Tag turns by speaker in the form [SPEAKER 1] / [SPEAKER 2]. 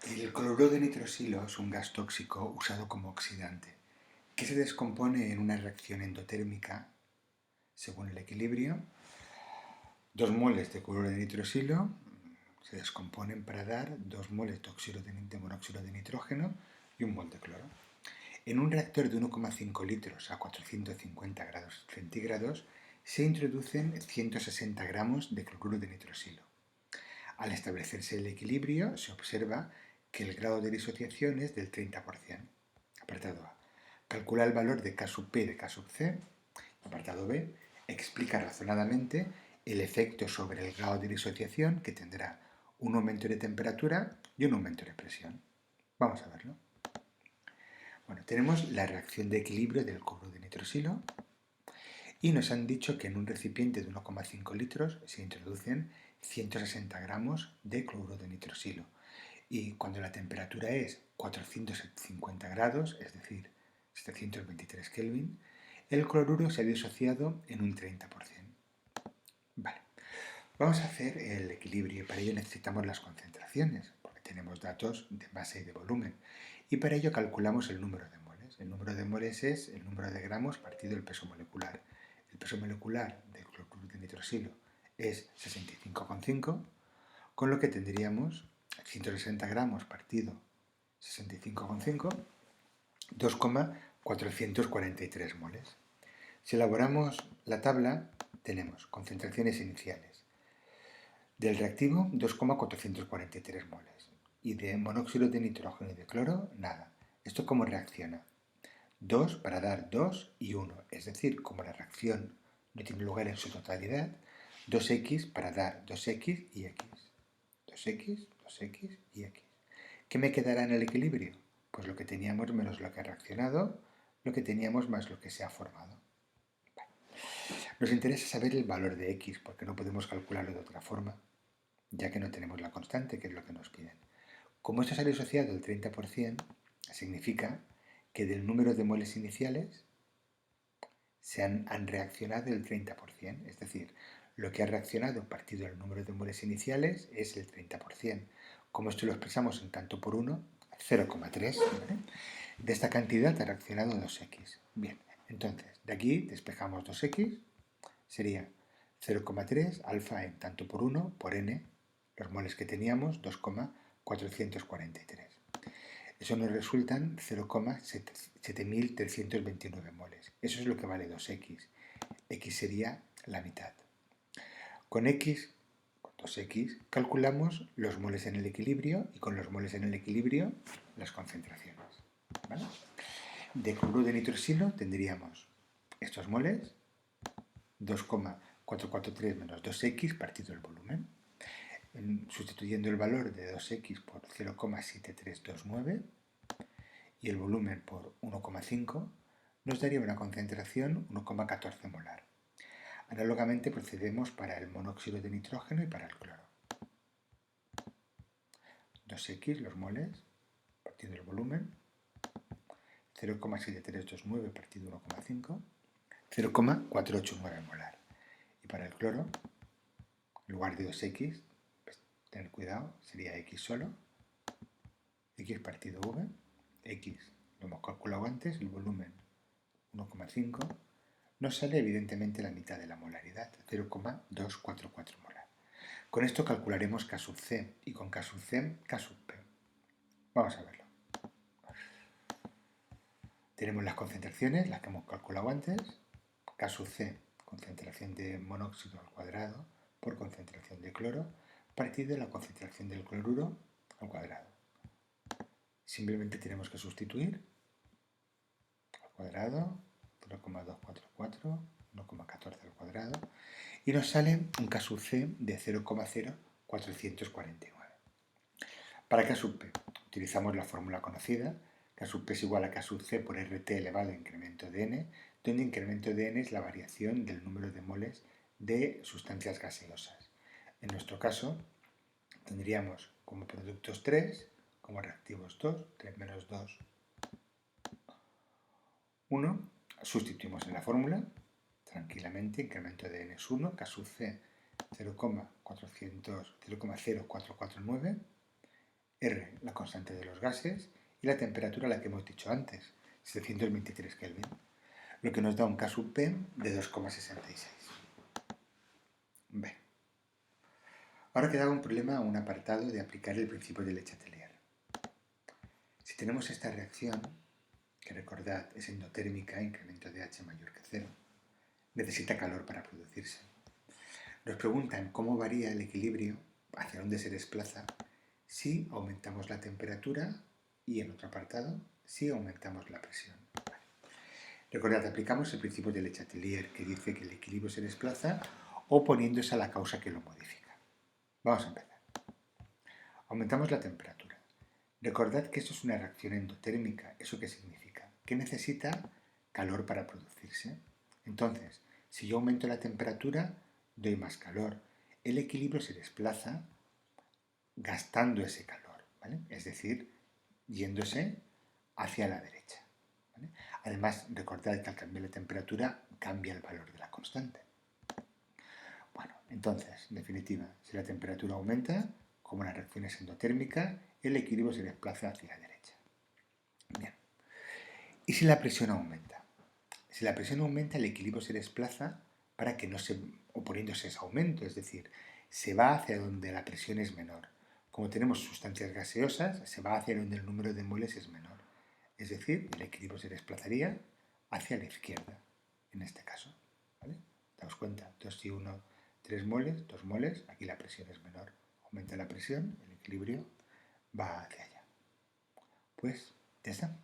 [SPEAKER 1] El cloruro de nitrosilo es un gas tóxico usado como oxidante, que se descompone en una reacción endotérmica según el equilibrio. 2 moles de cloruro de nitrosilo se descomponen para dar 2 moles de monóxido de nitrógeno y 1 mol de cloro. En un reactor de 1,5 litros a 450 grados centígrados se introducen 160 gramos de cloruro de nitrosilo. Al establecerse el equilibrio, se observa que el grado de disociación es del 30%. Apartado A. Calcula el valor de K sub P y de K sub C. Apartado B. Explica razonadamente el efecto sobre el grado de disociación que tendrá un aumento de temperatura y un aumento de presión. Vamos a verlo. Bueno, tenemos la reacción de equilibrio del cloruro de nitrosilo y nos han dicho que en un recipiente de 1,5 litros se introducen 160 gramos de cloruro de nitrosilo. Y cuando la temperatura es 450 grados, es decir, 723 Kelvin, el cloruro se ha disociado en un 30%. Vale, vamos a hacer el equilibrio y para ello necesitamos las concentraciones, porque tenemos datos de masa y de volumen. Y para ello calculamos el número de moles. El número de moles es el número de gramos partido el peso molecular. El peso molecular del cloruro de nitrosilo es 65,5, con lo que tendríamos 160 gramos partido 65,5, 2,443 moles. Si elaboramos la tabla, tenemos concentraciones iniciales. Del reactivo, 2,443 moles. Y de monóxido de nitrógeno y de cloro, nada. ¿Esto cómo reacciona? 2 para dar 2 y 1. Es decir, como la reacción no tiene lugar en su totalidad, 2x para dar 2x y x. 2x, 2x y x. ¿Qué me quedará en el equilibrio? Pues lo que teníamos menos lo que ha reaccionado, lo que teníamos más lo que se ha formado. Vale. Nos interesa saber el valor de x porque no podemos calcularlo de otra forma, ya que no tenemos la constante, que es lo que nos piden. Como esto se ha disociado el 30%, significa que del número de moles iniciales han reaccionado el 30%, es decir, lo que ha reaccionado partido del número de moles iniciales es el 30%. Como esto lo expresamos en tanto por 1, 0,3. ¿Vale? De esta cantidad ha reaccionado 2x. Bien, entonces, de aquí despejamos 2x, sería 0,3 alfa en tanto por 1 por n, los moles que teníamos, 2,443. Eso nos resultan 0,7329 moles. Eso es lo que vale 2x. X sería la mitad. Con 2x, calculamos los moles en el equilibrio y con los moles en el equilibrio las concentraciones. ¿Vale? De cloruro de nitrosilo tendríamos estos moles, 2,443 menos 2x partido el volumen. Sustituyendo el valor de 2x por 0,7329 y el volumen por 1,5, nos daría una concentración 1,14 molar. Análogamente procedemos para el monóxido de nitrógeno y para el cloro. 2x los moles partido el volumen, 0,7329 partido 1,5, 0,489 molar. Y para el cloro, en lugar de 2x, pues, tener cuidado, sería x solo, x partido v, x lo hemos calculado antes, el volumen 1,5, nos sale evidentemente la mitad de la molaridad, 0,244 molar. Con esto calcularemos K sub C y con K sub C, K sub P. Vamos a verlo. Tenemos las concentraciones, las que hemos calculado antes. K sub C, concentración de monóxido al cuadrado por concentración de cloro, partido de la concentración del cloruro al cuadrado. Simplemente tenemos que sustituir al cuadrado, 0,244, 1,14 al cuadrado, y nos sale un K sub C de 0,0449. Para K sub P utilizamos la fórmula conocida, K sub P es igual a K sub C por RT elevado a incremento de N, donde incremento de N es la variación del número de moles de sustancias gaseosas. En nuestro caso, tendríamos como productos 3, como reactivos 2, 3 menos 2, 1. Sustituimos en la fórmula, tranquilamente, incremento de N es 1, K sub C 0,0449, R, la constante de los gases, y la temperatura, la que hemos dicho antes, 723 Kelvin, lo que nos da un K sub P de 2,66. B. Ahora quedaba un problema, un apartado de aplicar el principio de Le Chatelier. Si tenemos esta reacción, que recordad es endotérmica, incremento de H mayor que 0, necesita calor para producirse. Nos preguntan cómo varía el equilibrio, hacia dónde se desplaza, si aumentamos la temperatura y, en otro apartado, si aumentamos la presión. Recordad, aplicamos el principio de Le Chatelier, que dice que el equilibrio se desplaza oponiéndose a la causa que lo modifica. Vamos a empezar. Aumentamos la temperatura. Recordad que esto es una reacción endotérmica. ¿Eso qué significa? Que necesita calor para producirse. Entonces, si yo aumento la temperatura, doy más calor. El equilibrio se desplaza gastando ese calor, ¿vale? Es decir, yéndose hacia la derecha, ¿vale? Además, recordad que al cambiar la temperatura cambia el valor de la constante. Bueno, entonces, en definitiva, si la temperatura aumenta, como la reacción es endotérmica, el equilibrio se desplaza hacia la derecha. Bien. ¿Y si la presión aumenta? Si la presión aumenta, el equilibrio se desplaza para que no se oponiéndose a ese aumento, es decir, se va hacia donde la presión es menor. Como tenemos sustancias gaseosas, se va hacia donde el número de moles es menor. Es decir, el equilibrio se desplazaría hacia la izquierda, en este caso. ¿Vale? Daos cuenta, 2 y 1, 3 moles, 2 moles, aquí la presión es menor. Aumenta la presión, el equilibrio va hacia allá. Pues ya está.